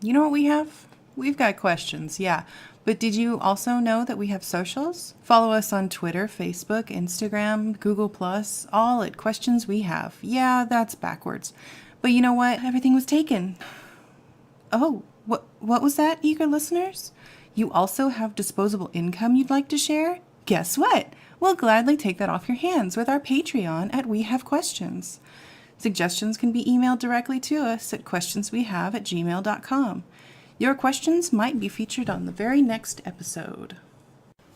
You know what we have? We've got questions, yeah. But did you also know that we have socials? Follow us on Twitter, Facebook, Instagram, Google+, all at Questions We Have. Yeah, that's backwards. But you know what? Everything was taken. Oh, what was that, eager listeners? You also have disposable income you'd like to share? Guess what? We'll gladly take that off your hands with our Patreon at We Have Questions. Suggestions can be emailed directly to us at questionswehave@gmail.com. Your questions might be featured on the very next episode.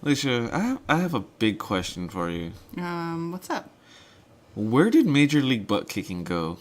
Alicia, I have a big question for you. What's up? Where did Major League Butt Kicking go?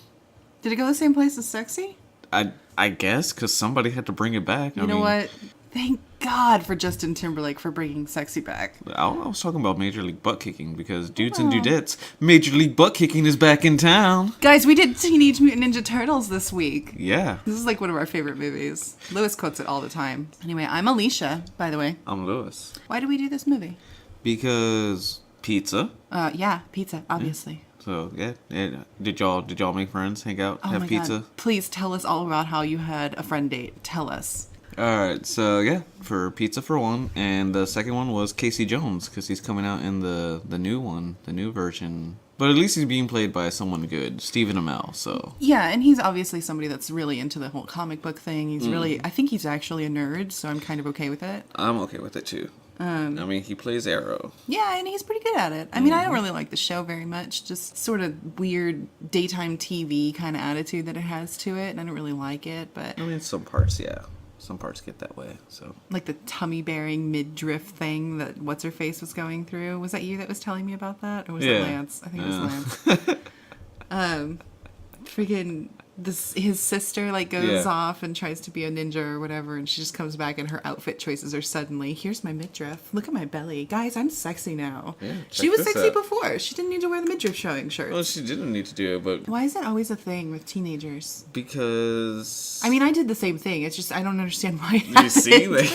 Did it go the same place as Sexy? I guess, because somebody had to bring it back. You know what? Thank God for Justin Timberlake for bringing Sexy back. I was talking about Major League Butt Kicking because dudes and dudettes, Major League Butt Kicking is back in town. Guys, we did Teenage Mutant Ninja Turtles this week. Yeah. This is like one of our favorite movies. Lewis quotes it all the time. Anyway, I'm Alicia, by the way. I'm Lewis. Why did we do this movie? Because pizza. Yeah, pizza, obviously. So yeah. Did y'all make friends, hang out, have pizza? God. Please tell us all about how you had a friend date. Tell us. Alright, so yeah, for pizza for one, and the second one was Casey Jones, because he's coming out in the new one, the new version. But at least he's being played by someone good, Stephen Amell, so. Yeah, and he's obviously somebody that's really into the whole comic book thing. He's really, I think he's actually a nerd, so I'm kind of okay with it. I'm okay with it too. I mean, he plays Arrow. Yeah, and he's pretty good at it. I mean, I don't really like the show very much. Just sort of weird daytime TV kind of attitude that it has to it, and I don't really like it, but... I mean, some parts, yeah. Some parts get that way, so. Like the tummy-bearing midriff thing that What's-Her-Face was going through. Was that you that was telling me about that? Or was it Lance? I think it was Lance. Freaking... his sister like goes off and tries to be a ninja or whatever, and she just comes back and her outfit choices are suddenly, here's my midriff, look at my belly, guys, I'm sexy now. She was sexy before. She didn't need to wear the midriff showing shirts. Well, she didn't need to do it, but why is that always a thing with teenagers? Because I mean, I did the same thing. It's just I don't understand why it happens. You see, like,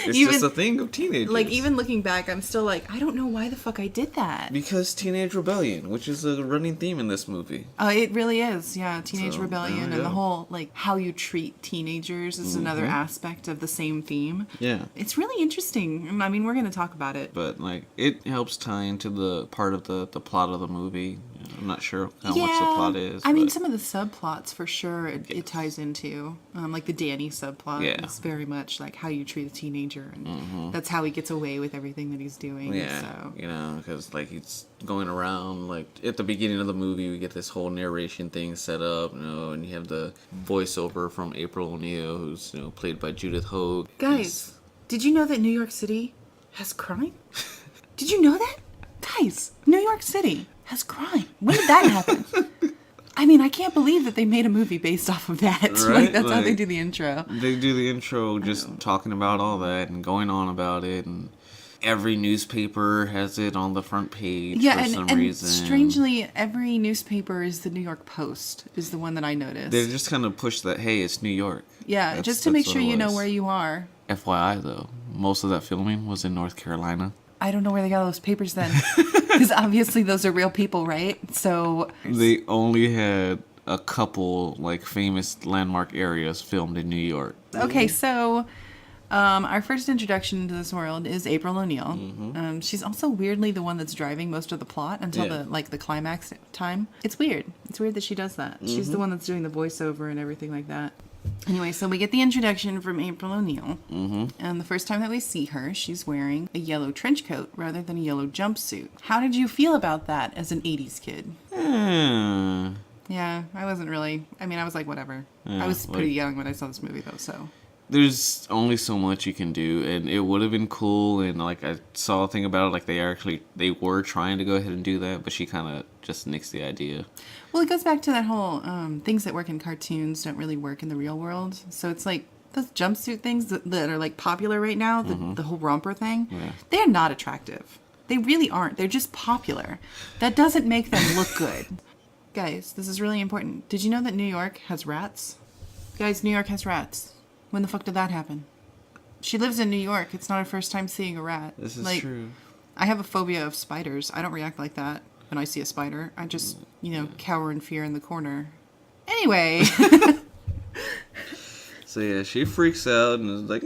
it's just a thing of teenagers. Like, even looking back, I'm still like, I don't know why the fuck I did that. Because teenage rebellion, which is a running theme in this movie. It really is. Yeah, teenage rebellion and the whole like how you treat teenagers is another aspect of the same theme. Yeah, it's really interesting. I mean, we're going to talk about it, but like it helps tie into the part of the plot of the movie. I'm not sure how much the plot is. I mean, some of the subplots for sure it ties into, like the Danny subplot. Yeah, it's very much like how you treat a teenager, and that's how he gets away with everything that he's doing. Yeah, so. You know, because like he's going around, like at the beginning of the movie, we get this whole narration thing set up, you know, and you have the voiceover from April O'Neil, who's played by Judith Hoag. Guys, did you know that New York City has crime? Did you know that? Guys, New York City has crime. When did that happen? I mean, I can't believe that they made a movie based off of that. Right? Like, that's how they do the intro. They do the intro just talking about all that and going on about it, and every newspaper has it on the front page for some reason. Strangely, every newspaper is the New York Post, is the one that I noticed. They just kind of push that, hey, it's New York. Yeah, just to make sure you know where you are. FYI, though, most of that filming was in North Carolina. I don't know where they got those papers then. Because obviously those are real people, right? So they only had a couple, like, famous landmark areas filmed in New York. Okay, so... our first introduction to this world is April O'Neil. She's also weirdly the one that's driving most of the plot until the climax time. It's weird. It's weird that she does that. She's the one that's doing the voiceover and everything like that. Anyway, so we get the introduction from April O'Neil. And the first time that we see her, she's wearing a yellow trench coat rather than a yellow jumpsuit. How did you feel about that as an 80s kid? Yeah, I wasn't really... I mean, I was like, whatever. I was pretty young when I saw this movie, though, so... There's only so much you can do, and it would have been cool, and like I saw a thing about it, like they were trying to go ahead and do that, but she kind of just nixed the idea. Well, it goes back to that whole things that work in cartoons don't really work in the real world. So it's like those jumpsuit things that are like popular right now, the whole romper thing, they're not attractive. They really aren't. They're just popular. That doesn't make them look good. Guys, this is really important. Did you know that New York has rats? Guys, New York has rats. When the fuck did that happen? She lives in New York. It's not her first time seeing a rat. This is true. I have a phobia of spiders. I don't react like that when I see a spider. I just, cower in fear in the corner. Anyway. So yeah, she freaks out and is like,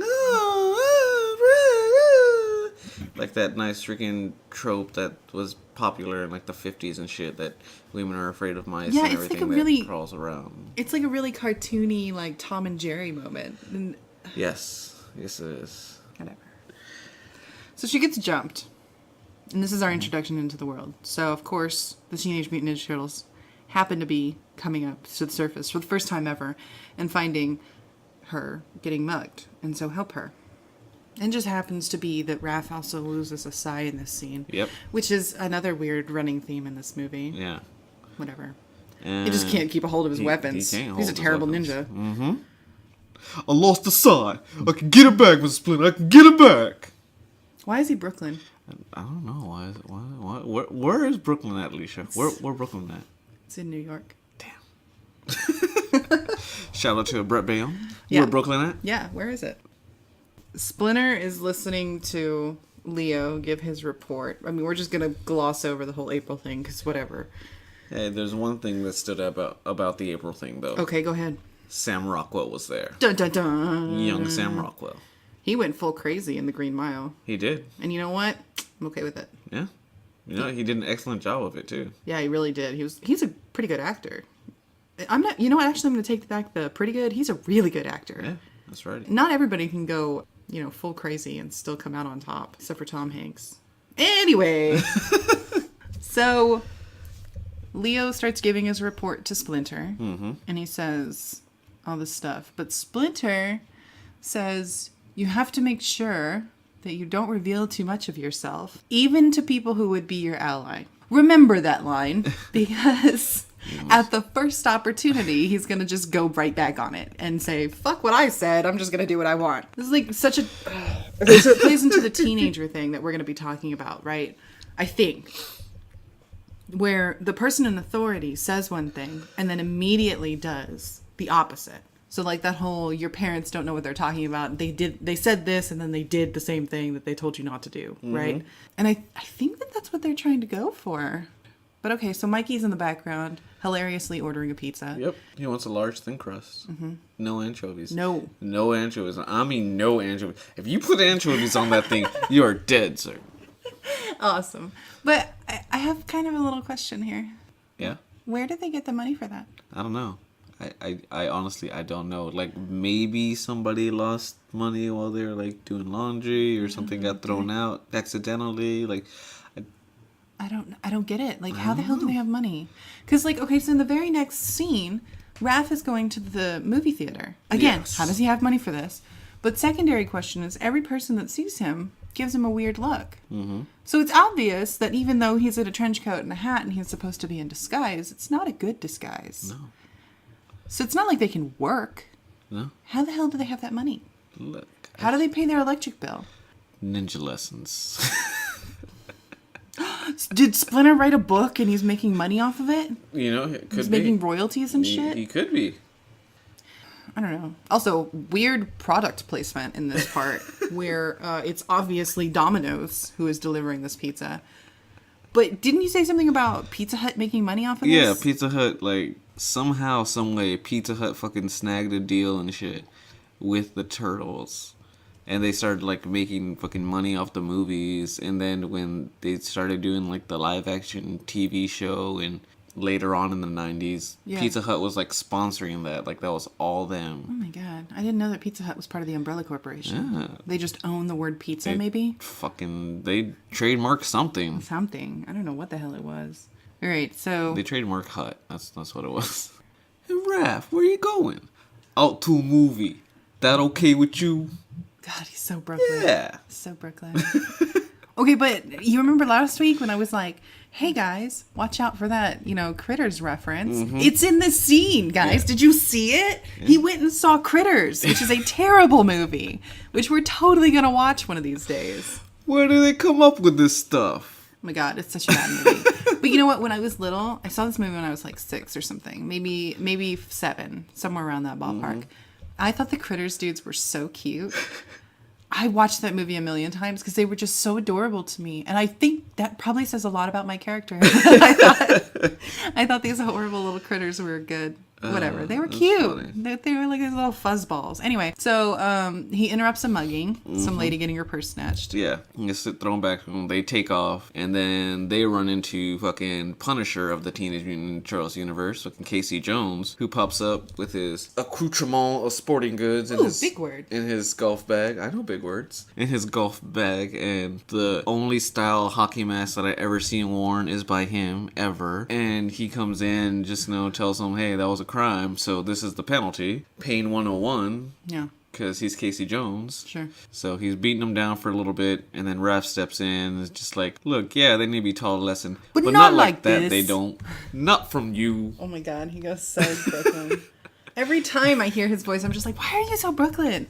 like that nice freaking trope that was popular in like the 50s and shit, that women are afraid of mice and it's everything like a that really, crawls around. it's like a really cartoony, like Tom and Jerry moment. And Yes it is. whatever. So she gets jumped. And this is our introduction into the world. So, of course, the Teenage Mutant Ninja Turtles happen to be coming up to the surface for the first time ever and finding her getting mugged. And so help her. And it just happens to be that Raph also loses a sigh in this scene. Yep. Which is another weird running theme in this movie. Yeah. Whatever. And He just can't keep a hold of his weapons. He can't hold He's a his terrible weapons. ninja. Mm-hmm. I lost the sign. I can get it back, Mr. Splinter. I can get it back. Why is he Brooklyn? I don't know. Why is it, where is Brooklyn at, Alicia? Where Brooklyn at? It's in New York. Damn. Shout out to Brett Bayham. Yeah. Where Brooklyn at? Yeah, where is it? Splinter is listening to Leo give his report. I mean, we're just going to gloss over the whole April thing, because whatever. Hey, there's one thing that stood out about the April thing, though. Okay, go ahead. Sam Rockwell was there. Dun, dun, dun. Young Sam Rockwell. He went full crazy in the Green Mile. He did. And you know what? I'm okay with it. Yeah. You know, he did an excellent job of it, too. Yeah, he really did. He's a pretty good actor. I'm not, you know what? Actually, I'm going to take back the pretty good. He's a really good actor. Yeah, that's right. Not everybody can go, full crazy and still come out on top, except for Tom Hanks. Anyway. So, Leo starts giving his report to Splinter. Mm-hmm. And he says all this stuff. But Splinter says, you have to make sure that you don't reveal too much of yourself, even to people who would be your ally. Remember that line, because at the first opportunity, he's going to just go right back on it and say, fuck what I said, I'm just going to do what I want. This is like such a... Okay, so it plays into the teenager thing that we're going to be talking about, right? I think. Where the person in authority says one thing and then immediately does the opposite. So like that whole, your parents don't know what they're talking about. They said this and then they did the same thing that they told you not to do, right? And I think that that's what they're trying to go for. But okay, so Mikey's in the background, hilariously ordering a pizza. Yep. He wants a large thin crust. Mm-hmm. No anchovies. No. No anchovies. I mean no anchovies. If you put anchovies on that thing, you are dead, sir. Awesome. But I have kind of a little question here. Yeah? Where did they get the money for that? I don't know. I honestly, I don't know. Like, maybe somebody lost money while they were, like, doing laundry or something got thrown out accidentally. Like, I don't get it. Like, how the hell do they have money? Because, like, okay, so in the very next scene, Raph is going to the movie theater. Again, Yes. How does he have money for this? But secondary question is, every person that sees him gives him a weird look. Mm-hmm. So it's obvious that even though he's in a trench coat and a hat and he's supposed to be in disguise, it's not a good disguise. no. So it's not like they can work. No. How the hell do they have that money? Look. How do they pay their electric bill? Ninja lessons. Did Splinter write a book and he's making money off of it? You know, it could He's be. making royalties and shit? He could be. I don't know. Also, weird product placement in this part where it's obviously Domino's who is delivering this pizza. But didn't you say something about Pizza Hut making money off of this? Yeah, Pizza Hut, like, somehow, some way, Pizza Hut fucking snagged a deal and shit with the Turtles. And they started, like, making fucking money off the movies. And then when they started doing, like, the live-action TV show and later on in the 90s, Yeah. Pizza Hut was, like, sponsoring that. Like, that was all Oh them. my god. I didn't know that Pizza Hut was part of the Umbrella Corporation. Yeah. They just own the word pizza, They maybe? They trademarked something. Something. I don't know what the hell it was. Alright, so... They trademarked Hut. That's what it was. Hey, Raph, where you going? Out to a movie. That okay with you? God, he's so Brooklyn. Yeah. So Brooklyn. Okay, but you remember last week when I was like, hey guys, watch out for that, Critters reference. Mm-hmm. It's in this scene, guys. Yeah. Did you see it? Yeah. He went and saw Critters, which is a terrible movie, which we're totally going to watch one of these days. Where do they come up with this stuff? Oh my god, it's such a bad movie. But you know what? When I was little, I saw this movie when I was like 6 or something. Maybe 7, somewhere around that ballpark. Mm-hmm. I thought the Critters dudes were so cute. I watched that movie a million times because they were just so adorable to me. And I think that probably says a lot about my character. I thought these horrible little critters were good. Whatever. They were that's cute. funny. They were like these little fuzzballs. Anyway, so he interrupts a mugging. Some lady getting her purse snatched. Yeah, he gets thrown back. They take off, and then they run into fucking Punisher of the Teenage Mutant Ninja Turtles universe, fucking Casey Jones, who pops up with his accoutrement of sporting goods in his big word. in his golf bag. I know big words. In his golf bag, and the only style hockey mask that I ever seen worn is by him ever. And he comes in, just tells them, hey, that was a crime, so this is the penalty. Pain 101. Yeah. Because he's Casey Jones. Sure. So he's beating them down for a little bit, and then Raph steps in. It's just like, look, yeah, they need to be taught a lesson. But not like that, this. they don't. Not from you. Oh my god, he goes so Brooklyn. Every time I hear his voice, I'm just like, why are you so Brooklyn?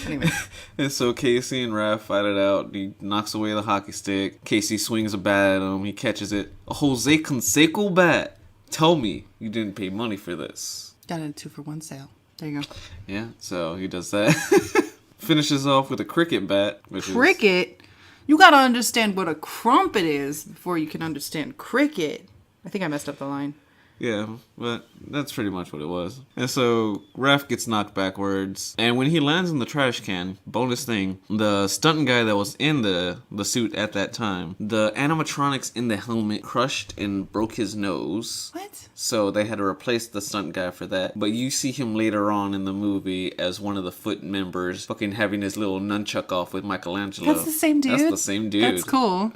Anyway. And so Casey and Raph fight it out. He knocks away the hockey stick. Casey swings a bat at him. He catches it. A Jose Canseco bat. Tell me you didn't pay money for this. Got a 2-for-1 sale. There you go. Yeah, so he does that. Finishes off with a cricket bat. Cricket? You gotta understand what a crumpet is before you can understand cricket. I think I messed up the line. Yeah, but that's pretty much what it was. And so Raph gets knocked backwards, and when he lands in the trash can, bonus thing, the stunt guy that was in the suit at that time, the animatronics in the helmet crushed and broke his nose. What? So they had to replace the stunt guy for that. But you see him later on in the movie as one of the Foot members, fucking having his little nunchuck off with Michelangelo. That's the same dude? That's the same dude. That's cool.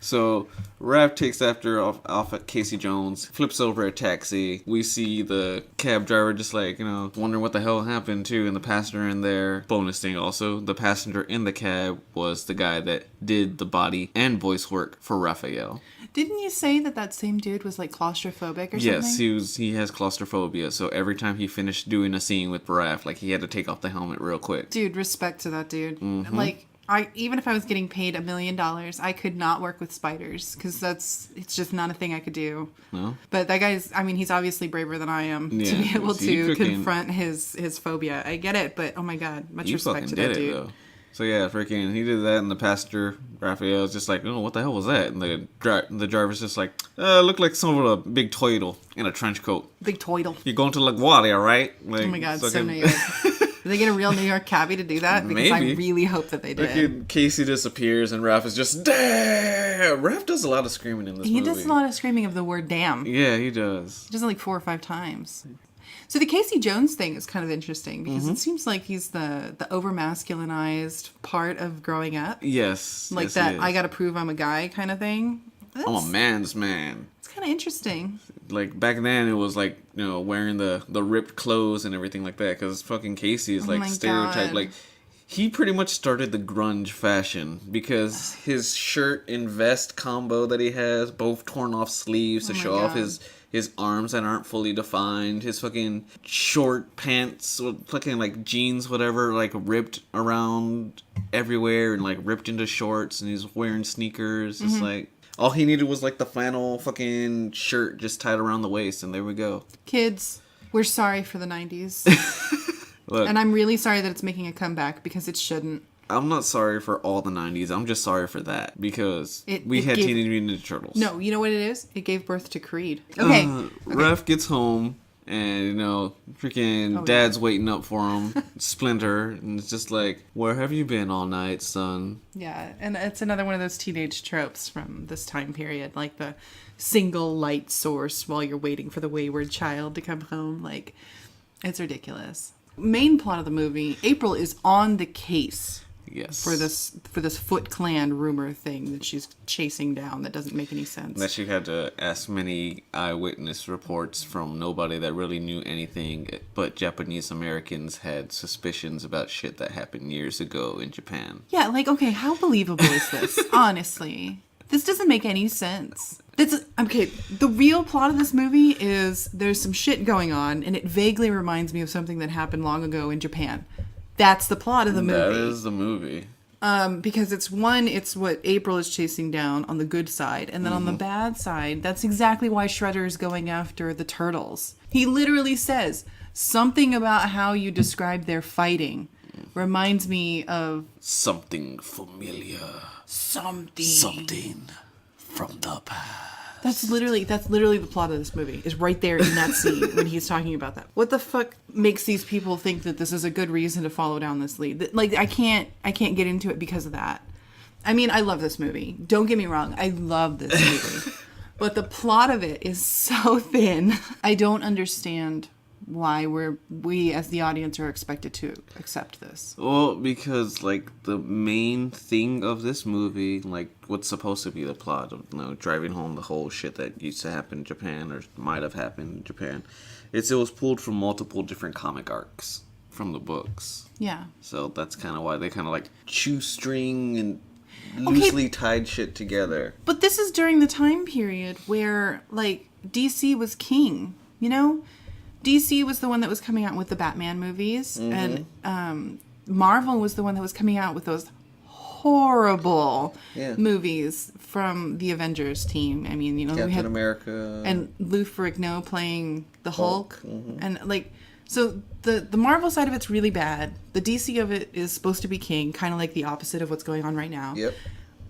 So Raph takes after off at Casey Jones, flips over a taxi. We see the cab driver just like, wondering what the hell happened too, and the passenger in there. Bonus thing also, the passenger in the cab was the guy that did the body and voice work for Raphael. Didn't you say that same dude was like claustrophobic or something? Yes, he has claustrophobia, so every time he finished doing a scene with Raph, like he had to take off the helmet real quick. Dude, respect to that dude. Mm-hmm. Like, even if I was getting paid $1 million, I could not work with spiders because it's just not a thing I could do. No? But that guy's, he's obviously braver than I am to be able to confront his phobia. I get it, but oh my god, much respect to that dude. Though. So yeah, freaking, he did that, and the passenger, Raphael's just like, oh, what the hell was that? And the driver's just like, looked like some of a big toidle in a trench coat. Big toidle. You're going to LaGuardia, right? Like, oh my god, so New York. Did they get a real New York cabbie to do that? Because Maybe. I really hope that they did. Freaking Casey disappears, and Raph is just, damn! Raph does a lot of screaming in this movie. He does a lot of screaming of the word damn. Yeah, he does. He does it like 4 or 5 times. So the Casey Jones thing is kind of interesting because it seems like he's the over-masculinized part of growing up. Yes. Like yes, that I gotta prove I'm a guy kind of thing. I'm a man's man. It's kind of interesting. Like, back then, it was like, wearing the ripped clothes and everything like that. Because fucking Casey is like stereotype. Like, he pretty much started the grunge fashion. Because his shirt and vest combo that he has, both torn off sleeves to show off his arms that aren't fully defined. His fucking short pants, fucking like jeans, whatever, like ripped around everywhere and like ripped into shorts. And he's wearing sneakers. It's like... all he needed was like the flannel fucking shirt just tied around the waist, and there we go. Kids, we're sorry for the 90s. Look, and I'm really sorry that it's making a comeback because it shouldn't. I'm not sorry for all the 90s. I'm just sorry for that because we had Teenage Mutant Ninja Turtles. No, you know what it is? It gave birth to Creed. Okay. Raph gets home. And, freaking Dad's waiting up for him, Splinter, and it's just like, where have you been all night, son? Yeah, and it's another one of those teenage tropes from this time period, like the single light source while you're waiting for the wayward child to come home. Like, it's ridiculous. Main plot of the movie, April is on the case. Yes. For this Foot Clan rumor thing that she's chasing down that doesn't make any sense. That she had to ask many eyewitness reports from nobody that really knew anything, but Japanese Americans had suspicions about shit that happened years ago in Japan. Yeah, like, okay, how believable is this? Honestly. This doesn't make any sense. Okay, the real plot of this movie is there's some shit going on, and it vaguely reminds me of something that happened long ago in Japan. That's the plot of the movie. That is the movie. Because it's what April is chasing down on the good side. And then on the bad side, that's exactly why Shredder is going after the Turtles. He literally says, something about how you describe their fighting reminds me of... something familiar. Something from the past. That's literally the plot of this movie, is right there in that scene when he's talking about that. What the fuck makes these people think that this is a good reason to follow down this lead? Like, I can't get into it because of that. I mean, I love this movie. Don't get me wrong. I love this movie. But the plot of it is so thin. I don't understand why we as the audience are expected to accept this. Well, because like the main thing of this movie, like what's supposed to be the plot of, you know, driving home the whole shit that used to happen in Japan or might have happened in Japan, it was pulled from multiple different comic arcs from the books. Yeah. So that's kind of why they kind of like shoestring and loosely tied shit together. But this is during the time period where, like, DC was king, you know? DC was the one that was coming out with the Batman movies, and Marvel was the one that was coming out with those horrible movies from the Avengers team. I mean, you know, Captain we had America and Lou Ferrigno playing the Hulk. And like, so the Marvel side of it's really bad. The DC of it is supposed to be king, kind of like the opposite of what's going on right now. Yep.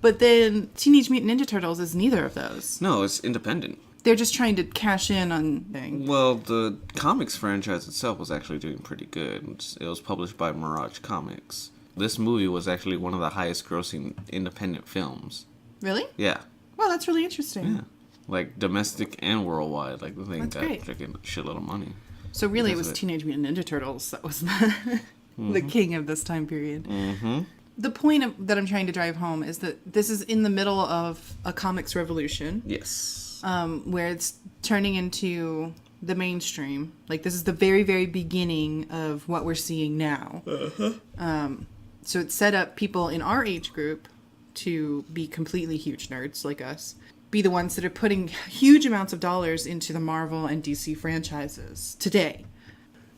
But then Teenage Mutant Ninja Turtles is neither of those. No, it's independent. They're just trying to cash in on things. Well, the comics franchise itself was actually doing pretty good. It was published by Mirage Comics. This movie was actually one of the highest grossing independent films. Really? Yeah. Well, that's really interesting. Yeah. Like domestic and worldwide. Like the thing That's got great. freaking shitload of money. So really it was Teenage Mutant Ninja Turtles that was the king of this time period. Mm-hmm. The point that I'm trying to drive home is that this is in the middle of a comics revolution. Yes. Where it's turning into the mainstream. Like, this is the very, very beginning of what we're seeing now. So it set up people in our age group to be completely huge nerds like us. Be the ones that are putting huge amounts of dollars into the Marvel and DC franchises today.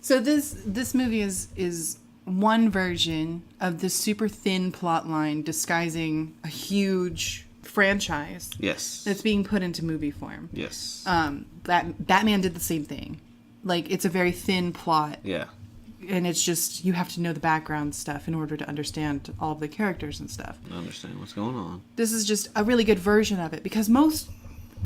So this movie is one version of the super thin plot line disguising a huge franchise. Yes. That's being put into movie form. Yes. Batman did the same thing. Like, it's a very thin plot. Yeah. And it's just, you have to know the background stuff in order to understand all of the characters and stuff. I understand what's going on. This is just a really good version of it, because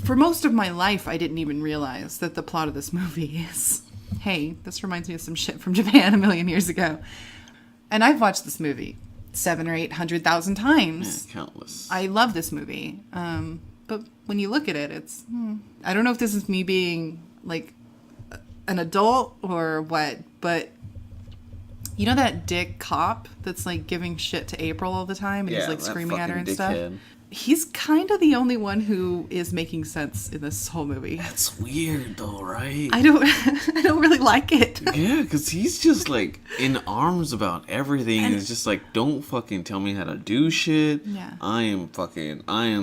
for most of my life, I didn't even realize that the plot of this movie is, hey, this reminds me of some shit from Japan a million years ago. And I've watched this movie 700,000 or 800,000 times. Yeah, countless. I love this movie. But when you look at it, it's, I don't know if this is me being like an adult or what, but you know that dick cop that's like giving shit to April all the time, and he's like screaming at her and stuff? He's kind of the only one who is making sense in this whole movie. That's weird though, right? I don't really like it. Yeah, because he's just like in arms about everything. And it's just like, don't fucking tell me how to do shit. Yeah. I am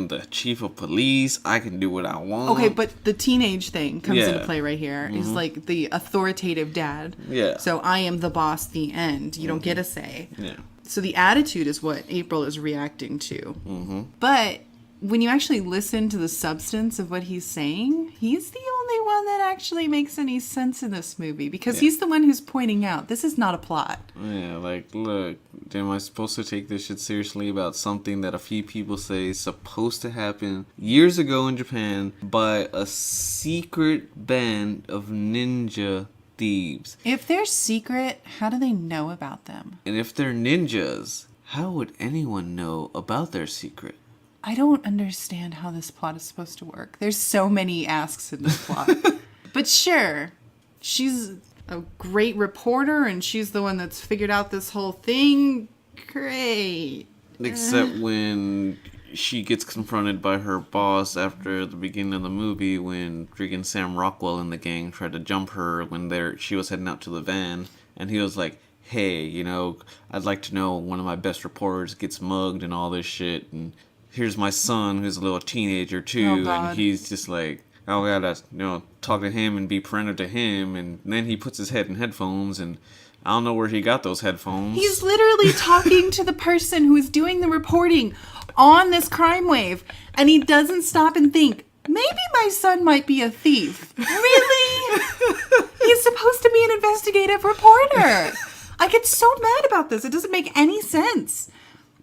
the chief of police. I can do what I want. Okay, but the teenage thing comes into play right here. Is like the authoritative dad. Yeah. So I am the boss, the end. You don't get a say. Yeah. So the attitude is what April is reacting to. But when you actually listen to the substance of what he's saying, he's the only one that actually makes any sense in this movie. Because he's the one who's pointing out, this is not a plot. Yeah, like, look, am I supposed to take this shit seriously about something that a few people say is supposed to happen years ago in Japan by a secret band of ninja thieves? If they're secret, how do they know about them? And if they're ninjas, how would anyone know about their secret? I don't understand how this plot is supposed to work. There's so many asks in this plot. But sure, she's a great reporter and she's the one that's figured out this whole thing. Great. Except when she gets confronted by her boss after the beginning of the movie, when freaking Sam Rockwell and the gang tried to jump her when she was heading out to the van, and he was like, hey, you know, I'd like to know one of my best reporters gets mugged and all this shit, and here's my son who's a little teenager too, and he's just like, oh, I gotta, you know, talk to him and be parental to him, and then he puts his head in headphones, and I don't know where he got those headphones. He's literally talking to the person who is doing the reporting on this crime wave, and he doesn't stop and think, maybe my son might be a thief. Really? He's supposed to be an investigative reporter. I get so mad about this. It doesn't make any sense.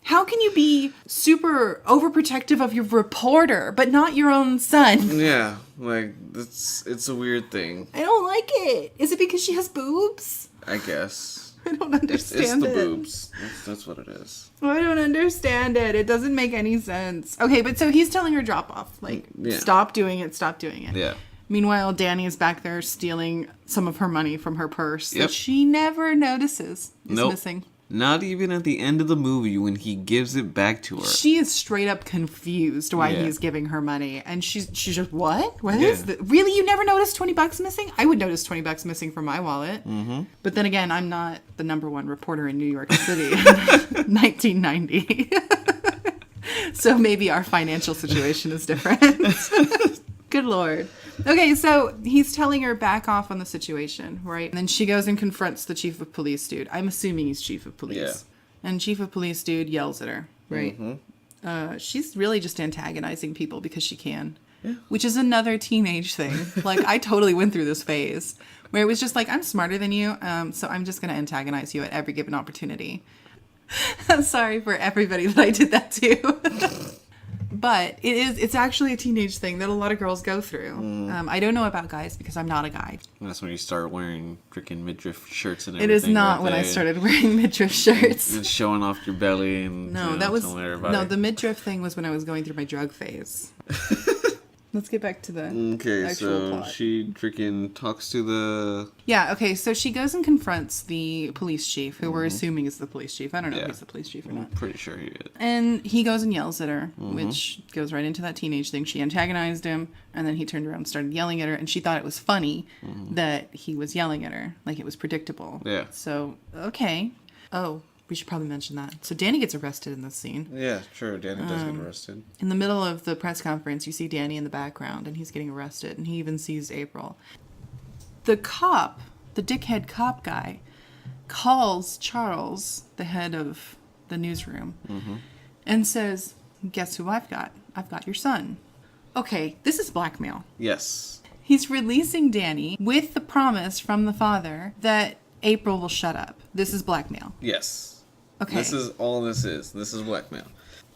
How can you be super overprotective of your reporter, but not your own son? Yeah, like, it's a weird thing. I don't like it. Is it because she has boobs? I guess. I don't understand It's the it. boobs. That's what it is. I don't understand it. It doesn't make any sense. Okay, but so he's telling her drop off. Like, Yeah. stop doing it, stop doing it. Yeah. Meanwhile, Danny is back there stealing some of her money from her purse Yep. that she never notices is Nope. missing. Not even at the end of the movie when he gives it back to her. She is straight up confused why Yeah. he's giving her money. And she's just, what? What Yeah. is this? Really? You never noticed $20 missing? I would notice $20 missing from my wallet. Mm-hmm. But then again, I'm not the number one reporter in New York City in 1990. So maybe our financial situation is different. Good Lord. Okay, so he's telling her back off on the situation, right? And then she goes and confronts the chief of police dude. I'm assuming he's chief of police. Yeah. And chief of police dude yells at her, right? She's really just antagonizing people because she can. Yeah. Which is another teenage thing. Like, I totally went through this phase where it was just like, I'm smarter than you, so I'm just going to antagonize you at every given opportunity. I'm sorry for everybody that I did that to. But it's actually a teenage thing that a lot of girls go through. I don't know about guys because I'm not a guy. That's when you start wearing freaking midriff shirts and It everything. is not right when I there. started wearing midriff shirts. And showing off your belly and No, that was telling everybody. the midriff thing was when I was going through my drug phase. Let's get back to the Okay, actual so plot. she freaking talks to the... Yeah, okay, so she goes and confronts the police chief, who we're assuming is the police chief. I don't know if Yeah. he's the police chief or I'm not. pretty sure he is. And he goes and yells at her, which goes right into that teenage thing. She antagonized him, and then he turned around and started yelling at her, and she thought it was funny that he was yelling at her, like it was predictable. Yeah. So, okay. Oh, we should probably mention that. So Danny gets arrested in this scene. Yeah, sure, Danny does get arrested. In the middle of the press conference, you see Danny in the background, and he's getting arrested, and he even sees April. The cop, the dickhead cop guy, calls Charles, the head of the newsroom, and says, guess who I've got? I've got your son. Okay, this is blackmail. Yes. He's releasing Danny with the promise from the father that April will shut up. This is blackmail. Yes. Okay. This is all this is. This is blackmail.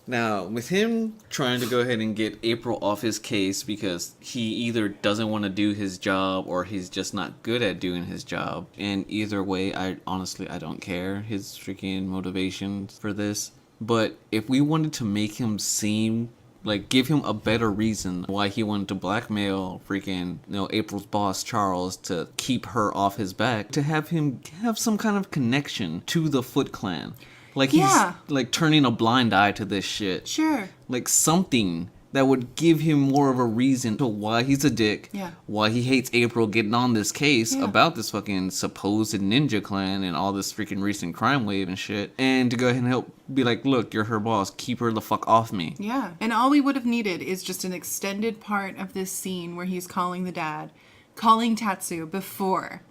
Now, with him trying to go ahead and get April off his case because he either doesn't want to do his job or he's just not good at doing his job. And either way, I don't care his freaking motivation for this. But if we wanted to make him seem like, give him a better reason why he wanted to blackmail freaking, April's boss, Charles, to keep her off his back, to have him have some kind of connection to the Foot Clan. Like, he's, like, turning a blind eye to this shit. Sure. Like, something that would give him more of a reason to why he's a dick, why he hates April getting on this case about this fucking supposed ninja clan and all this freaking recent crime wave and shit, and to go ahead and help be like, look, you're her boss, keep her the fuck off me. Yeah, and all we would have needed is just an extended part of this scene where he's calling the dad, calling Tatsu before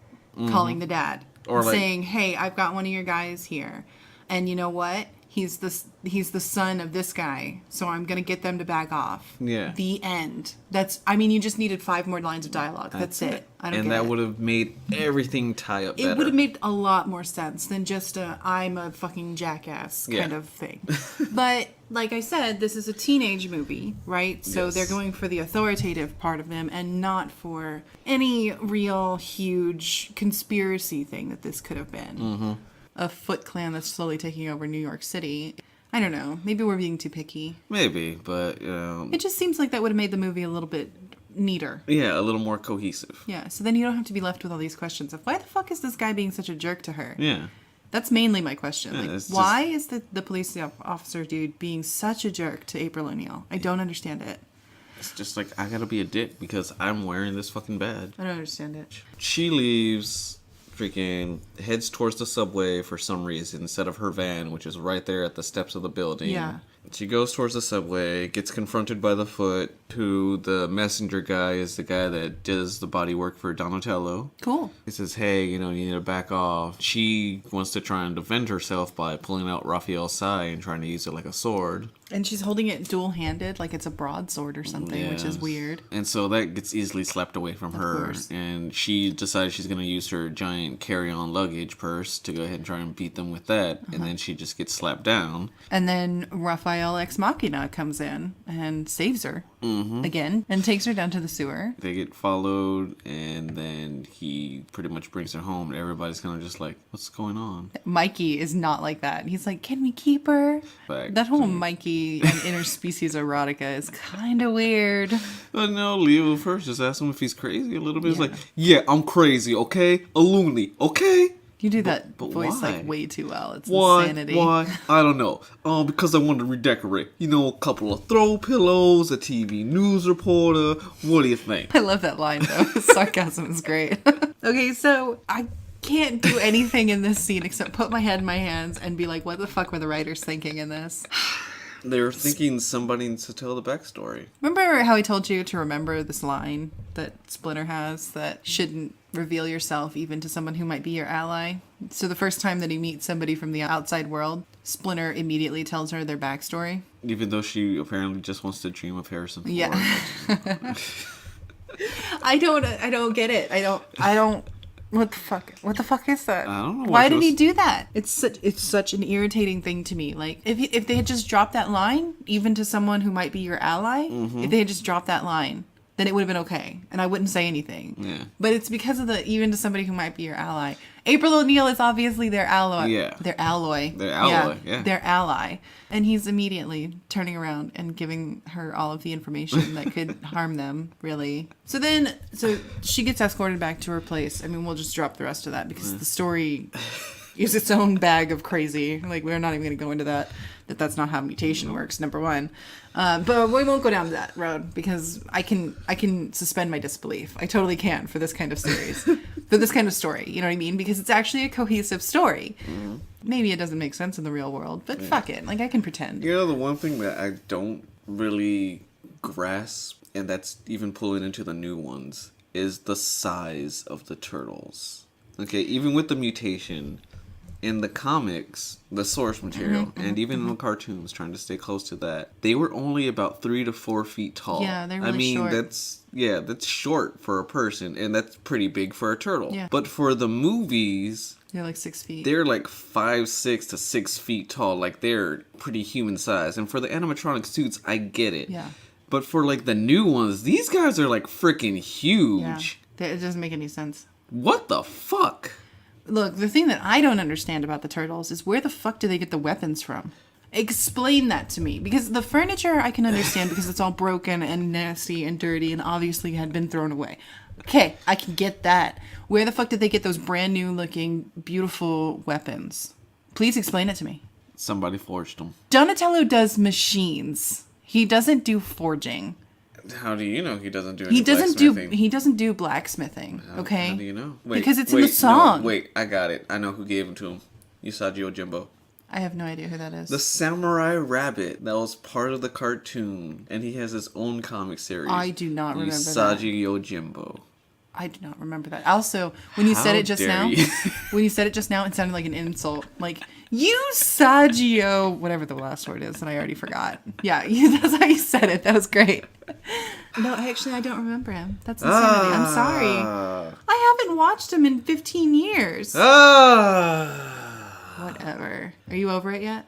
calling the dad, Or like, saying, hey, I've got one of your guys here, and you know what? He's the son of this guy, so I'm gonna get them to back off. Yeah. The end. You just needed 5 more lines of dialogue. That's it. I don't and get that it. would have made everything tie up better. It would have made a lot more sense than just a I'm a fucking jackass kind of thing. But like I said, this is a teenage movie, right? So Yes. they're going for the authoritative part of him and not for any real huge conspiracy thing that this could have been. A Foot Clan that's slowly taking over New York City. I don't know. Maybe we're being too picky. Maybe, but, It just seems like that would have made the movie a little bit neater. yeah, a little more cohesive. Yeah, so then you don't have to be left with all these questions of why the fuck is this guy being such a jerk to her? Yeah. That's mainly my question. Yeah, Like, it's why is the police officer dude being such a jerk to April O'Neil? I don't understand it. It's just like, I gotta be a dick because I'm wearing this fucking badge. I don't understand it. She leaves, freaking heads towards the subway for some reason instead of her van, which is right there at the steps of the building. Yeah. She goes towards the subway, gets confronted by the Foot, who the messenger guy is the guy that does the body work for Donatello. Cool. He says, hey, you need to back off. She wants to try and defend herself by pulling out Raphael's sai and trying to use it like a sword. And she's holding it dual-handed, like it's a broadsword or something, which is weird. And so that gets easily slapped away from her. Course. And she decides she's going to use her giant carry-on luggage purse to go ahead and try and beat them with that. And then she just gets slapped down. And then Raphael Ex Machina comes in and saves her again and takes her down to the sewer. They get followed, and then he pretty much brings her home. And everybody's kind of just like, what's going on? Mikey is not like that. He's like, can we keep her? That whole Mikey and interspecies erotica is kind of weird. But no, Leo first just asked him if he's crazy a little bit. He's like, yeah, I'm crazy, okay? A loony, okay? You do that but voice why? like way too well. It's Why? insanity. Why? I don't know. Because I wanted to redecorate. A couple of throw pillows, a TV news reporter. What do you think? I love that line though. Sarcasm is great. Okay, so I can't do anything in this scene except put my head in my hands and be like, what the fuck were the writers thinking in this? They were thinking somebody needs to tell the backstory. Remember how I told you to remember this line that Splinter has that shouldn't reveal yourself even to someone who might be your ally? So the first time that he meets somebody from the outside world, Splinter immediately tells her their backstory. Even though she apparently just wants to dream of Harrison Ford. Yeah. I don't get it. I don't. What the fuck? What the fuck is that? I don't know. Why did he do that? It's such an irritating thing to me. Like if they had just dropped that line, even to someone who might be your ally, if they had just dropped that line, then it would have been okay, and I wouldn't say anything. Yeah. But it's because of even to somebody who might be your ally. April O'Neil is obviously their ally. Yeah. Their alloy. Their alloy, yeah. Their ally. And he's immediately turning around and giving her all of the information that could harm them, really. So she gets escorted back to her place. I mean, we'll just drop the rest of that because the story is its own bag of crazy. Like, we're not even going to go into that. That's not how mutation works, number one. But we won't go down that road because I can suspend my disbelief. I totally can for this kind of series. For this kind of story, you know what I mean? Because it's actually a cohesive story. Maybe it doesn't make sense in the real world, but fuck it. Like, I can pretend. The one thing that I don't really grasp, and that's even pulling into the new ones, is the size of the turtles. Okay, even with the mutation, in the comics, the source material, and even in the cartoons, trying to stay close to that, they were only about 3 to 4 feet tall. Yeah, they're really short. That's short for a person, and that's pretty big for a turtle. Yeah. But for the movies, They're like 6 feet. they're like 5'6" to 6 feet tall. Like, they're pretty human size. And for the animatronic suits, I get it. Yeah. But for like the new ones, these guys are like freaking huge. Yeah. It doesn't make any sense. What the fuck? Look, the thing that I don't understand about the turtles is where the fuck do they get the weapons from? Explain that to me. Because the furniture I can understand because it's all broken and nasty and dirty and obviously had been thrown away. Okay, I can get that. Where the fuck did they get those brand new looking, beautiful weapons? Please explain it to me. Somebody forged them. Donatello does machines. He doesn't do forging. How do you know he doesn't do any blacksmithing? He doesn't do blacksmithing, okay? How do you know? Because it's in the song. No, wait, I got it. I know who gave him to him. Usagi Yojimbo. I have no idea who that is. The samurai rabbit that was part of the cartoon, and he has his own comic series. I do not remember Usagi Yojimbo. I do not remember that. Also, when you said it just now, it sounded like an insult. Like, you Saggio, whatever the last word is that I already forgot. Yeah, that's how you said it. That was great. No, I don't remember him. That's insanity. I'm sorry. I haven't watched him in 15 years. Whatever. Are you over it yet?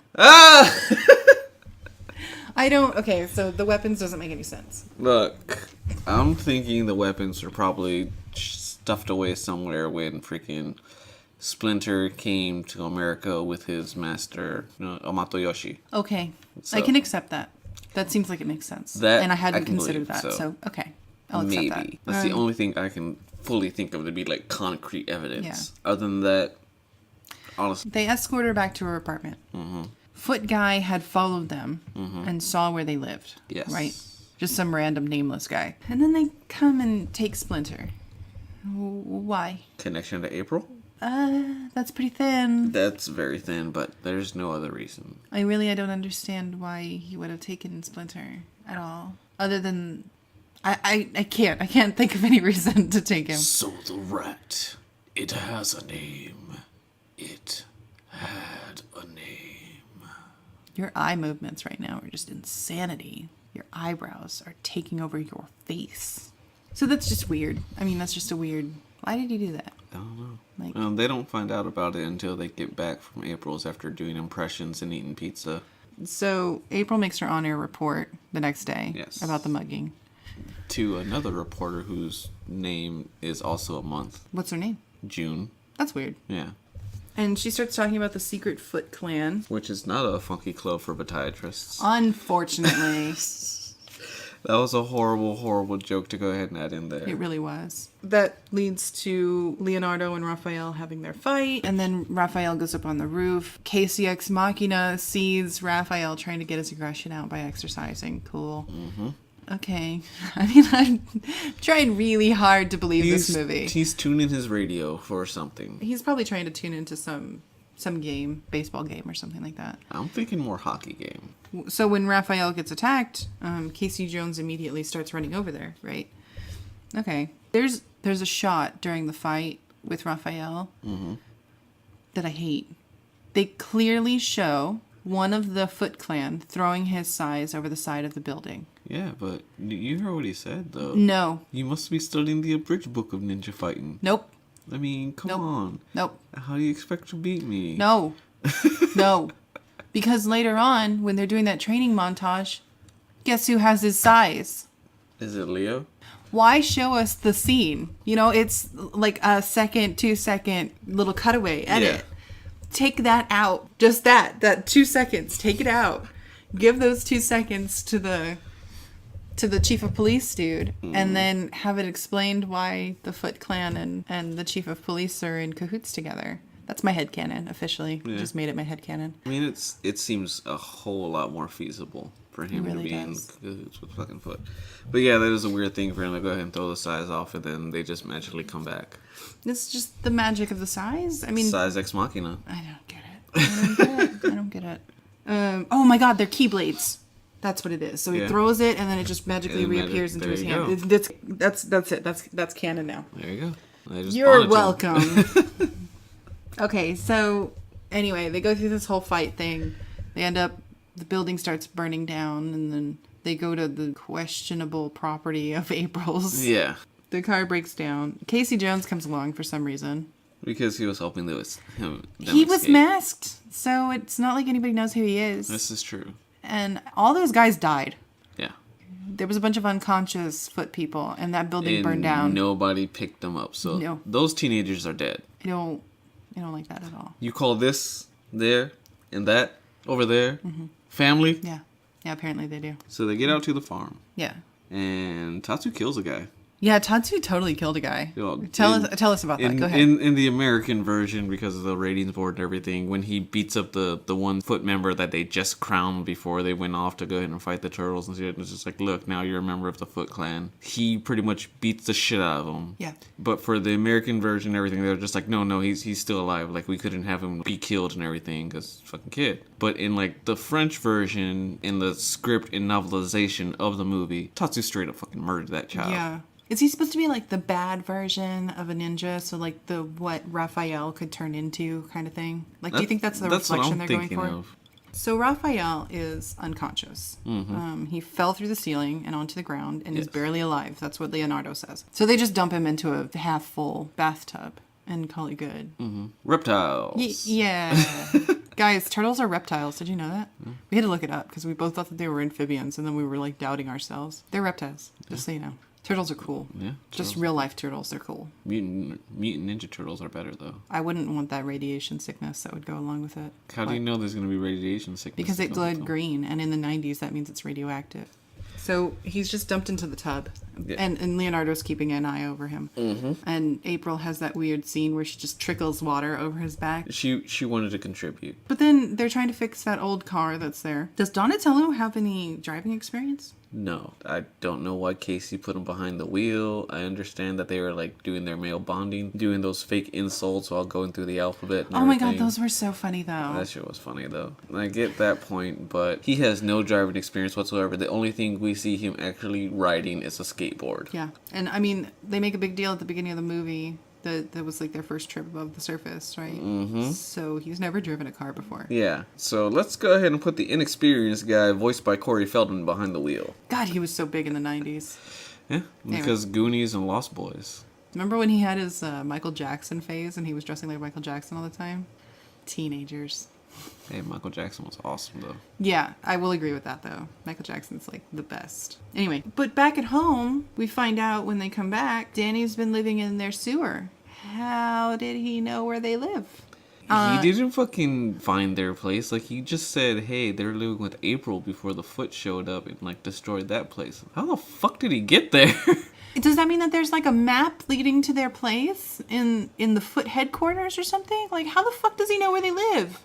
Okay, so the weapons doesn't make any sense. Look, I'm thinking the weapons are probably stuffed away somewhere when freaking Splinter came to America with his master, Amato Yoshi. Okay, So- I can accept that. That seems like it makes sense. And I hadn't considered that, so okay. I'll accept that. Maybe. That's the only thing I can fully think of to be like concrete evidence. Yeah. Other than that, honestly. They escort her back to her apartment. Mm-hmm. Foot guy had followed them and saw where they lived. Yes. Right? Just some random nameless guy. And then they come and take Splinter. Why? Connection to April? That's pretty thin. That's very thin, but there's no other reason. I don't understand why he would have taken Splinter at all. Other than, I can't think of any reason to take him. So the rat, it has a name. It had a name. Your eye movements right now are just insanity. Your eyebrows are taking over your face. So that's just weird. I mean, that's just a weird... Why did he do that? I don't know. Like, They don't find out about it until they get back from April's after doing impressions and eating pizza. so April makes her on-air report the next day about the mugging. To another reporter whose name is also a month. What's her name? June. That's weird. Yeah. And she starts talking about the secret Foot Clan. Which is not a funky club for podiatrists. Unfortunately. That was a horrible, horrible joke to go ahead and add in there. It really was. That leads to Leonardo and Raphael having their fight. And then Raphael goes up on the roof. Casey Ex Machina sees Raphael trying to get his aggression out by exercising. Cool. Mm-hmm. Okay. I mean, I'm trying really hard to believe this movie. He's tuning his radio for something. He's probably trying to tune into some game, baseball game or something like that. I'm thinking more hockey game. So when Raphael gets attacked, Casey Jones immediately starts running over there, right? Okay. There's a shot during the fight with Raphael that I hate. They clearly show one of the Foot Clan throwing his size over the side of the building. Yeah, but you heard what he said, though. No. You must be studying the abridged book of ninja fighting. Nope. I mean, come on. Nope. How do you expect to beat me? No. No. Because later on, when they're doing that training montage, guess who has his size? Is it Leo? Why show us the scene? You know, it's like a 2-second little cutaway edit. Yeah. Take that out. Just that 2 seconds. Take it out. Give those 2 seconds to the chief of police dude, and then have it explained why the Foot Clan and the chief of police are in cahoots together. That's my headcanon, officially. Yeah. Just made it my headcanon. I mean, it seems a whole lot more feasible for him to be in cahoots with fucking Foot. But yeah, that is a weird thing for him to go ahead and throw the size off, and then they just magically come back. It's just the magic of the size. I mean, size ex machina. I don't get it. I don't get it. Oh my god, they're keyblades. That's what it is. So he throws it, and then it just magically reappears into his hand. That's it. That's canon now. There you go. You're welcome. Okay, so anyway, they go through this whole fight thing. They end up, the building starts burning down, and then they go to the questionable property of April's. Yeah. The car breaks down. Casey Jones comes along for some reason. Because he was hoping that was him. He was masked, so it's not like anybody knows who he is. This is true. And all those guys died. Yeah. There was a bunch of unconscious Foot people, and that building burned down. Nobody picked them up, so those teenagers are dead. I don't like that at all. You call this there and that over there family? Yeah. Yeah, apparently they do. So they get out to the farm. Yeah. And Tatsu kills a guy. Yeah, Tatsu totally killed a guy. Tell us about that. Go ahead. In the American version, because of the ratings board and everything, when he beats up the one Foot member that they just crowned before they went off to go ahead and fight the turtles and shit, and it's just like, look, now you're a member of the Foot Clan. He pretty much beats the shit out of him. Yeah. But for the American version and everything, they're just like, no, he's still alive. Like, we couldn't have him be killed and everything, because fucking kid. But in, like, the French version, in the script and novelization of the movie, Tatsu straight up fucking murdered that child. Yeah. Is he supposed to be like the bad version of a ninja? So like what Raphael could turn into kind of thing? Like, do you think that's the reflection they're going for? Of. So Raphael is unconscious. Mm-hmm. He fell through the ceiling and onto the ground and is barely alive. That's what Leonardo says. So they just dump him into a half full bathtub and call it good. Mm-hmm. Reptiles. Yeah. Guys, turtles are reptiles. Did you know that? Mm. We had to look it up because we both thought that they were amphibians, and then we were like doubting ourselves. They're reptiles, just so you know. Turtles are cool. Yeah. Just real life turtles, they're cool. Mutant Ninja Turtles are better, though. I wouldn't want that radiation sickness that would go along with it. How do you know there's going to be radiation sickness? Because it glowed green, and in the 90s, that means it's radioactive. So he's just dumped into the tub, and Leonardo's keeping an eye over him. Mm-hmm. And April has that weird scene where she just trickles water over his back. She wanted to contribute. But then they're trying to fix that old car that's there. Does Donatello have any driving experience? No, I don't know why Casey put him behind the wheel. I understand that they were like doing their male bonding, doing those fake insults while going through the alphabet and Oh my everything. god, those were so funny though. That shit was funny though. I get that point, but he has no driving experience whatsoever. The only thing we see him actually riding is a skateboard. Yeah. And I mean, they make a big deal at the beginning of the movie that was like their first trip above the surface, right? Mm-hmm. So he's never driven a car before. Yeah. So let's go ahead and put the inexperienced guy, voiced by Corey Feldman, behind the wheel. God, he was so big in the 90s. Yeah, because Goonies and Lost Boys. Remember when he had his Michael Jackson phase and he was dressing like Michael Jackson all the time? Teenagers. Hey, Michael Jackson was awesome, though. Yeah, I will agree with that, though. Michael Jackson's, like, the best. Anyway, but back at home, we find out when they come back, Danny's been living in their sewer. How did he know where they live? He didn't fucking find their place. Like, he just said, hey, they're living with April before the Foot showed up and, like, destroyed that place. How the fuck did he get there? Does that mean that there's, like, a map leading to their place in the Foot headquarters or something? Like, how the fuck does he know where they live?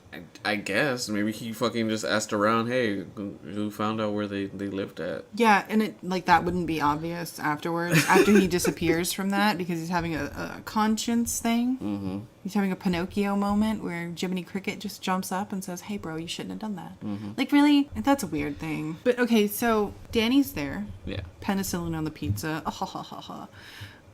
I guess. Maybe he fucking just asked around, hey, who found out where they lived at? Yeah, and it, like, that wouldn't be obvious afterwards, after he disappears from that, because he's having a conscience thing. Mm-hmm. He's having a Pinocchio moment where Jiminy Cricket just jumps up and says, hey, bro, you shouldn't have done that. Mm-hmm. Like, really? That's a weird thing. But, okay, so Danny's there. Yeah. Penicillin on the pizza.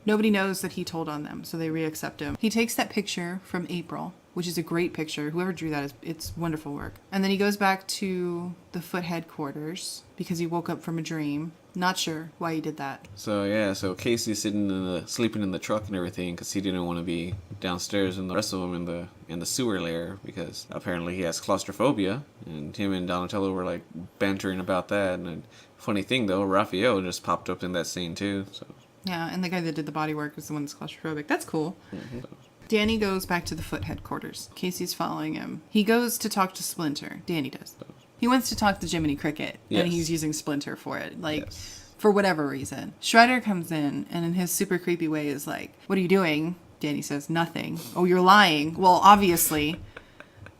Nobody knows that he told on them, so they reaccept him. He takes that picture from April, which is a great picture. Whoever drew that, it's wonderful work. And then he goes back to the Foot headquarters because he woke up from a dream. Not sure why he did that. So, yeah, so Casey's sleeping in the truck and everything because he didn't want to be downstairs and the rest of them in the sewer lair because apparently he has claustrophobia. And him and Donatello were, like, bantering about that. And funny thing, though, Raphael just popped up in that scene, too, so... Yeah, and the guy that did the body work is the one that's claustrophobic. That's cool. Mm-hmm. Danny goes back to the Foot headquarters. Casey's following him. He goes to talk to Splinter. Danny does. He wants to talk to Jiminy Cricket, yes. And he's using Splinter for it. Like, yes. For whatever reason. Shredder comes in, and in his super creepy way is like, what are you doing? Danny says, nothing. Oh, you're lying. Well, obviously.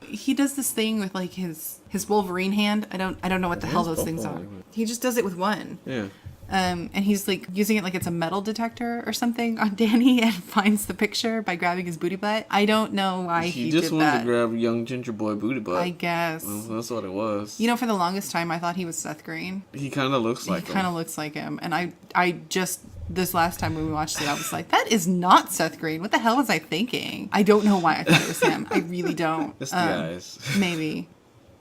He does this thing with, like, his Wolverine hand. I don't know what the hell those things are. He just does it with one. Yeah. And he's like using it like it's a metal detector or something on Danny and finds the picture by grabbing his booty butt. I don't know why he did that. He just wanted to grab young ginger boy booty butt. I guess. That's what it was. You know, for the longest time, I thought he was Seth Green. He kind of looks like him. He kind of looks like him. And I just, this last time when we watched it, I was like, that is not Seth Green. What the hell was I thinking? I don't know why I thought it was him. I really don't. It's the eyes. Maybe.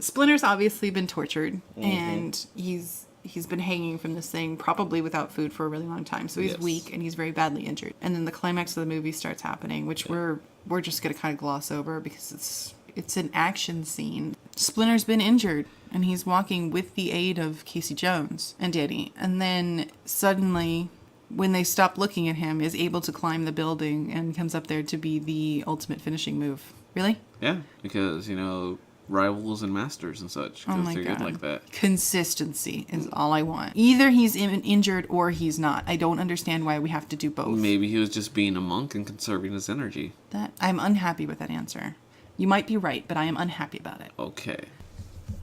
Splinter's obviously been tortured, and he's been hanging from this thing, probably without food for a really long time. So he's weak and he's very badly injured. And then the climax of the movie starts happening, which we're just going to kind of gloss over because it's an action scene. Splinter's been injured and he's walking with the aid of Casey Jones and Danny. And then suddenly, when they stop looking at him, is able to climb the building and comes up there to be the ultimate finishing move. Really? Yeah, because, rivals and masters and such. Oh my they're God. good like that. Consistency is all I want. Either he's injured or he's not. I don't understand why we have to do both. Maybe he was just being a monk and conserving his energy. That I'm unhappy with that answer. You might be right, but I am unhappy about it. Okay.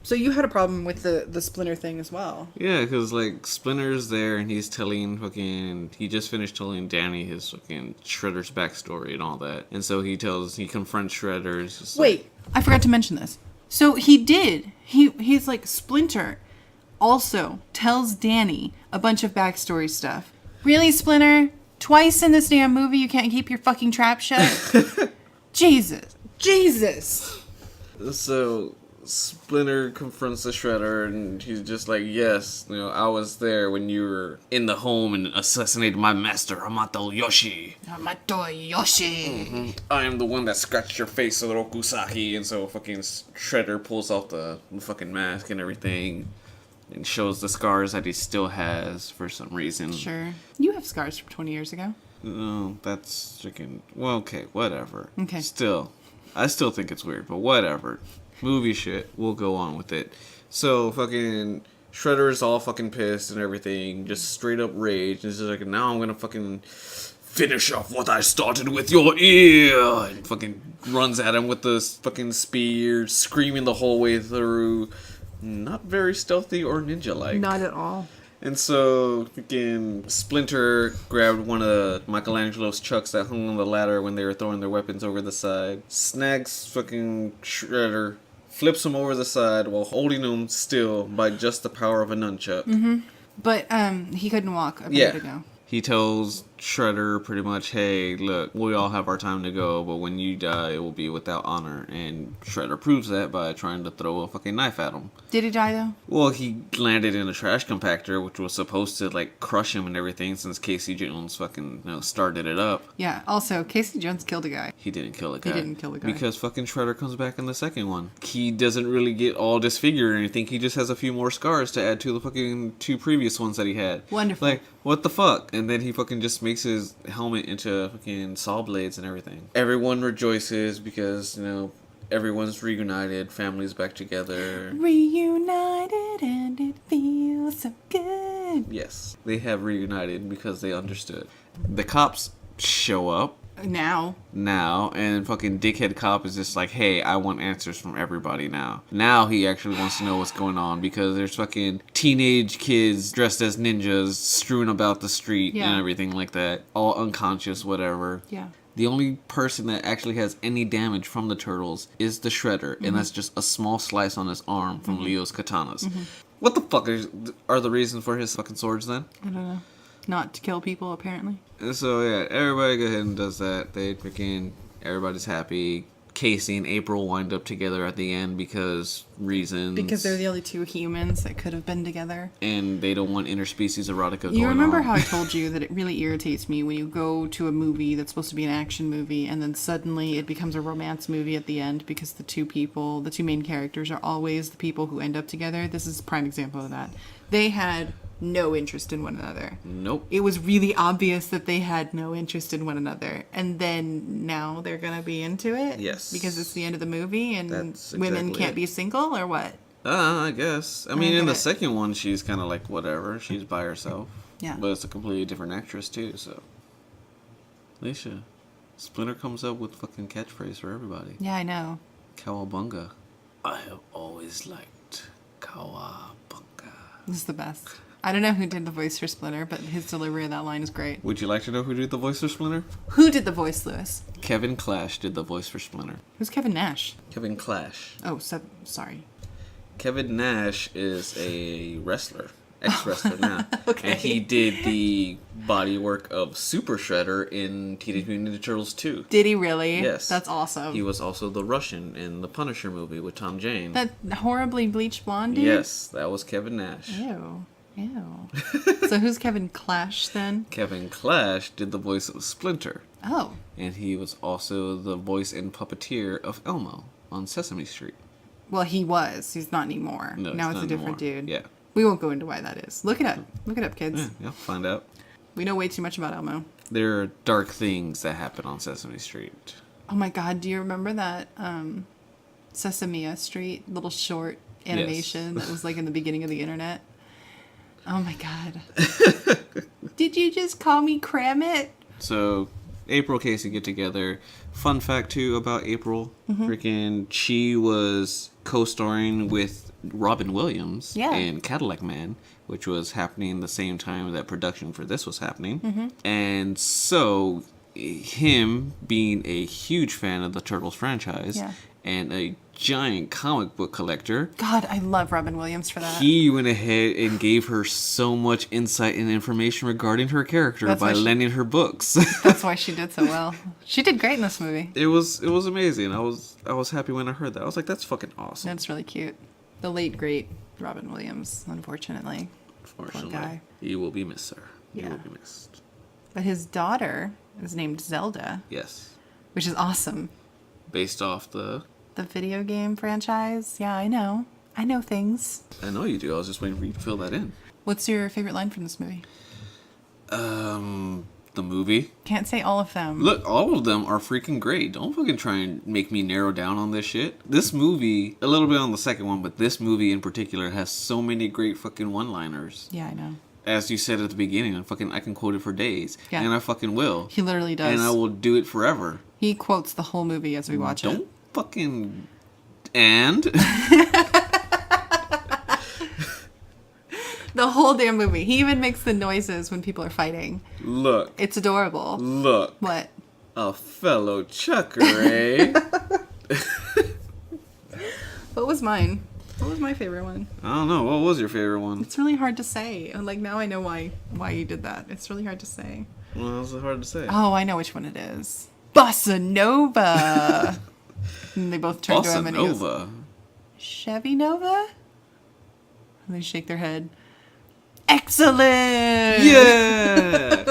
So you had a problem with the Splinter thing as well. Yeah, because, Splinter's there and he's he just finished telling Danny his Shredder's backstory and all that. And so he confronts Shredder. Wait, I forgot to mention this. So he's like, Splinter also tells Danny a bunch of backstory stuff. Really, Splinter? Twice in this damn movie you can't keep your fucking trap shut? Jesus. So Splinter confronts the Shredder and he's just like, yes, I was there when you were in the home and assassinated my master, Hamato Yoshi. Mm-hmm. I am the one that scratched your face, little Kusaki. And so fucking Shredder pulls off the fucking mask and everything and shows the scars that he still has for some reason. Sure. You have scars from 20 years ago. No, that's well, okay, whatever. Okay. I still think it's weird, but whatever. Movie shit. We'll go on with it. So, fucking Shredder is all fucking pissed and everything. Just straight up rage. And he's just like, now I'm gonna fucking finish off what I started with your ear. And fucking runs at him with this fucking spear, screaming the whole way through. Not very stealthy or ninja-like. Not at all. And so, freaking Splinter grabbed one of Michelangelo's chucks that hung on the ladder when they were throwing their weapons over the side, snags fucking Shredder, flips him over the side while holding him still by just the power of a nunchuck. Mm-hmm. But he couldn't walk a minute ago. He tells Shredder pretty much, hey, look, we all have our time to go, but when you die, it will be without honor. And Shredder proves that by trying to throw a fucking knife at him. Did he die, though? Well, he landed in a trash compactor, which was supposed to, like, crush him and everything since Casey Jones fucking, started it up. Yeah, also, Casey Jones killed a guy. He didn't kill a guy. He didn't kill a guy. Because fucking Shredder comes back in the second one. He doesn't really get all disfigured or anything. He just has a few more scars to add to the fucking 2 previous ones that he had. Wonderful. Like, what the fuck? And then he fucking just makes his helmet into fucking saw blades and everything. Everyone rejoices because, everyone's reunited, families back together. Reunited and it feels so good. Yes, they have reunited because they understood. The cops show up. Now, and fucking dickhead cop is just like, hey, I want answers from everybody now. Now he actually wants to know what's going on because there's fucking teenage kids dressed as ninjas strewn about the street and everything like that. All unconscious, whatever. Yeah. The only person that actually has any damage from the turtles is the Shredder, and that's just a small slice on his arm from Leo's katanas. What the fuck are the reasons for his fucking swords then? I don't know. Not to kill people, apparently. And so, everybody go ahead and does that. Everybody's happy. Casey and April wind up together at the end because reasons. Because they're the only 2 humans that could have been together. And they don't want interspecies erotica going on. You remember how I told you that it really irritates me when you go to a movie that's supposed to be an action movie and then suddenly it becomes a romance movie at the end because the 2 main characters are always the people who end up together. This is a prime example of that. They had no interest in one another. Nope. It was really obvious that they had no interest in one another. And then now they're going to be into it? Yes. Because it's the end of the movie and That's women exactly can't it. be single or what? I guess. I mean, in the second one, she's kind of like, whatever. She's by herself. Yeah. But it's a completely different actress, too, so. Alicia, Splinter comes up with fucking catchphrase for everybody. Yeah, I know. Cowabunga. I have always liked cowabunga. This is the best. I don't know who did the voice for Splinter, but his delivery of that line is great. Would you like to know who did the voice for Splinter? Who did the voice, Lewis? Kevin Clash did the voice for Splinter. Who's Kevin Nash? Kevin Clash. Oh, sorry. Kevin Nash is a wrestler. Ex-wrestler now. Okay. And he did the body work of Super Shredder in Teenage Mutant Ninja Turtles 2. Did he really? Yes. That's awesome. He was also the Russian in the Punisher movie with Tom Jane. That horribly bleached blonde dude? Yes, that was Kevin Nash. Ew. So who's Kevin Clash then? Kevin Clash did the voice of Splinter. Oh. And he was also the voice and puppeteer of Elmo on Sesame Street. Well, he was. He's not anymore. No, now it's not a different anymore. dude. Yeah. We won't go into why that is. Look it up. Look it up, kids. Yeah, find out. We know way too much about Elmo. There are dark things that happen on Sesame Street. Oh my god, do you remember that Sesame Street little short animation that was like in the beginning of the internet? Oh my god. Did you just call me Kramit? So, April, Casey get together. Fun fact, too, about April. Freaking, she was co-starring with Robin Williams in Cadillac Man, which was happening the same time that production for this was happening. And so, him being a huge fan of the Turtles franchise and a giant comic book collector. God, I love Robin Williams for that. He went ahead and gave her so much insight and information regarding her character by lending her books. That's why she did so well. She did great in this movie. It was amazing. I was happy when I heard that. I was like, that's fucking awesome. That's really cute. The late great Robin Williams, unfortunately. Unfortunately, Poor guy. he will be missed, sir. He Yeah. will be missed. But his daughter is named Zelda, Yes. which is awesome. Based off the video game franchise. Yeah, I know. I know things. I know you do. I was just waiting for you to fill that in. What's your favorite line from this movie? The movie. Can't say all of them. Look, all of them are freaking great. Don't fucking try and make me narrow down on this shit. This movie, a little bit on the second one, but this movie in particular has so many great fucking one-liners. Yeah, I know. As you said at the beginning, I can quote it for days. Yeah. And I fucking will. He literally does. And I will do it forever. He quotes the whole movie as we watch it. Don't fucking... And... The whole whole damn movie. He even makes the noises when people are fighting. Look. It's adorable. Look. What? A fellow chucker, eh? What was mine? What was my favorite one? I don't know. What was your favorite one? It's really hard to say. Like, now I know why you did that. It's really hard to say. Well, it's hard to say. Oh, I know which one it is. Bossa Nova. And they both turn to him and he goes, Nova. Chevy Nova? And they shake their head. Excellent! Yeah!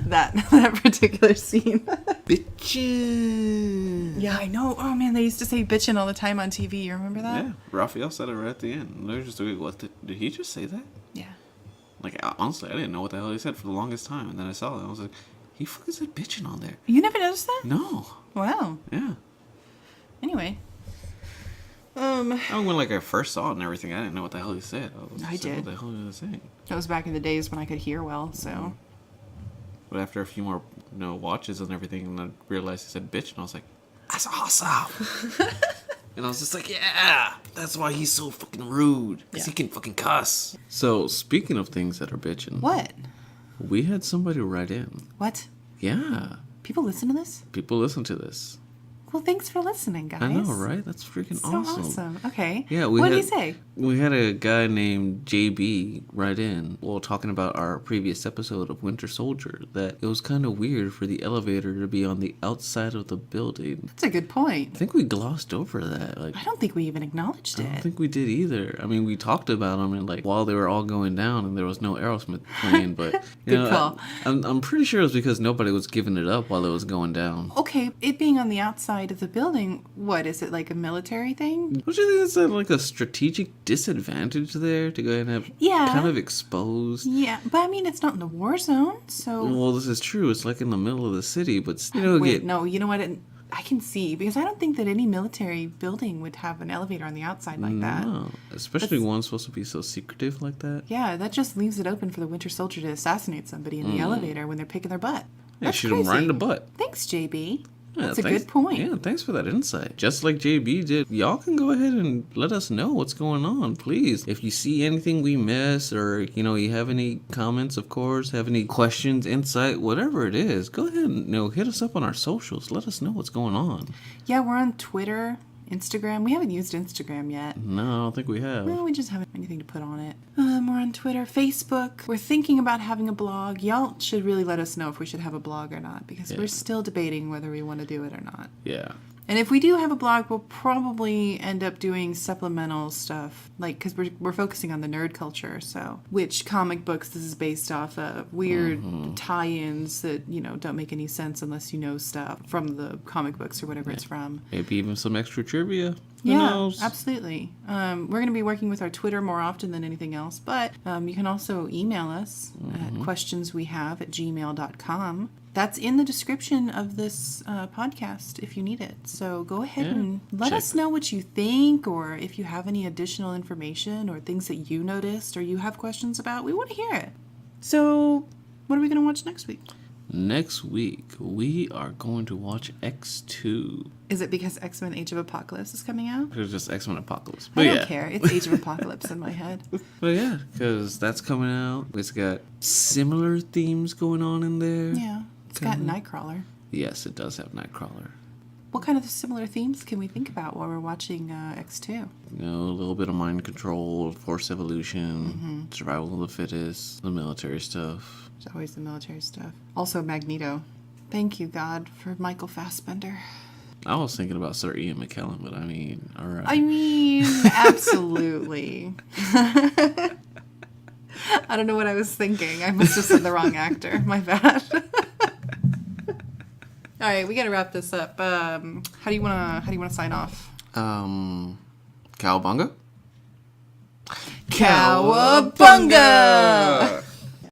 that particular scene. Bitchin'. Yeah, I know. Oh, man, they used to say bitchin' all the time on TV. You remember that? Yeah, Raphael said it right at the end. They were just like, what? Did he just say that? Yeah. Like, honestly, I didn't know what the hell he said for the longest time. And then I saw it. I was like, he fucking said bitchin' on there. You never noticed that? No. Wow. Yeah. Anyway. When like I first saw it and everything, I didn't know what the hell he said. I did. What the hell was he saying? That was back in the days when I could hear well, so. But after a few more, watches and everything, and I realized he said bitch, and I was like, that's awesome. And I was just like, yeah, that's why he's so fucking rude, because he can fucking cuss. So speaking of things that are bitching, What? we had somebody write in. What? Yeah, People listen to this? people listen to this. Well, thanks for listening, guys. I know, right? That's freaking So awesome. Okay. Yeah, What did he say? We had a guy named JB write in while talking about our previous episode of Winter Soldier that it was kind of weird for the elevator to be on the outside of the building. That's a good point. I think we glossed over that. Like, I don't think we even acknowledged I it. don't think we did either. I mean, we talked about them and like while they were all going down and there was no Aerosmith playing, but you Good call. I'm pretty sure it was because nobody was giving it up while it was going down. Okay, it being on the outside of the building, what, is it like a military thing? Don't you think it's like a strategic disadvantage there to go ahead and have kind of exposed? Yeah, but I mean, it's not in the war zone, so... Well, this is true. It's like in the middle of the city, but Wait, no, you know what? I can see, because I don't think that any military building would have an elevator on the outside like that. No, especially one supposed to be so secretive like that. Yeah, that just leaves it open for the Winter Soldier to assassinate somebody in the elevator when they're picking their butt. Yeah, That's shoot him right in the butt. Thanks, JB. Yeah, That's a good point. Yeah, thanks for that insight. Just like JB did, y'all can go ahead and let us know what's going on, please. If you see anything we miss or, you have any comments, of course, have any questions, insight, whatever it is, go ahead and, hit us up on our socials. Let us know what's going on. Yeah, we're on Twitter, Instagram. We haven't used Instagram yet. No, I don't think we have. No, we just haven't anything to put on it. We're on Twitter, Facebook. We're thinking about having a blog. Y'all should really let us know if we should have a blog or not, because we're still debating whether we want to do it or not. Yeah. And if we do have a blog, we'll probably end up doing supplemental stuff, like, because we're focusing on the nerd culture, so which comic books this is based off of, weird tie-ins that, don't make any sense unless you know stuff from the comic books or whatever it's from. Maybe even some extra trivia. Who Yeah, knows? absolutely. We're going to be working with our Twitter more often than anything else, but you can also email us at questionswehave@gmail.com. That's in the description of this podcast if you need it. So go ahead and let us know what you think, or if you have any additional information or things that you noticed or you have questions about. We want to hear it. So what are we going to watch next week? Next week, we are going to watch X2. Is it because X-Men Age of Apocalypse is coming out? It's just X-Men Apocalypse. I don't care. It's Age of Apocalypse in my head. But yeah, because that's coming out. It's got similar themes going on in there. Yeah. It's got Nightcrawler. Yes, it does have Nightcrawler. What kind of similar themes can we think about while we're watching X2? A little bit of mind control, force evolution, survival of the fittest, the military stuff. There's always the military stuff. Also Magneto. Thank you, God, for Michael Fassbender. I was thinking about Sir Ian McKellen, but I mean, all right. I mean, absolutely. I don't know what I was thinking. I must have said the wrong actor. My bad. All right, we got to wrap this up. How do you want to sign off? Cowabunga? Cowabunga!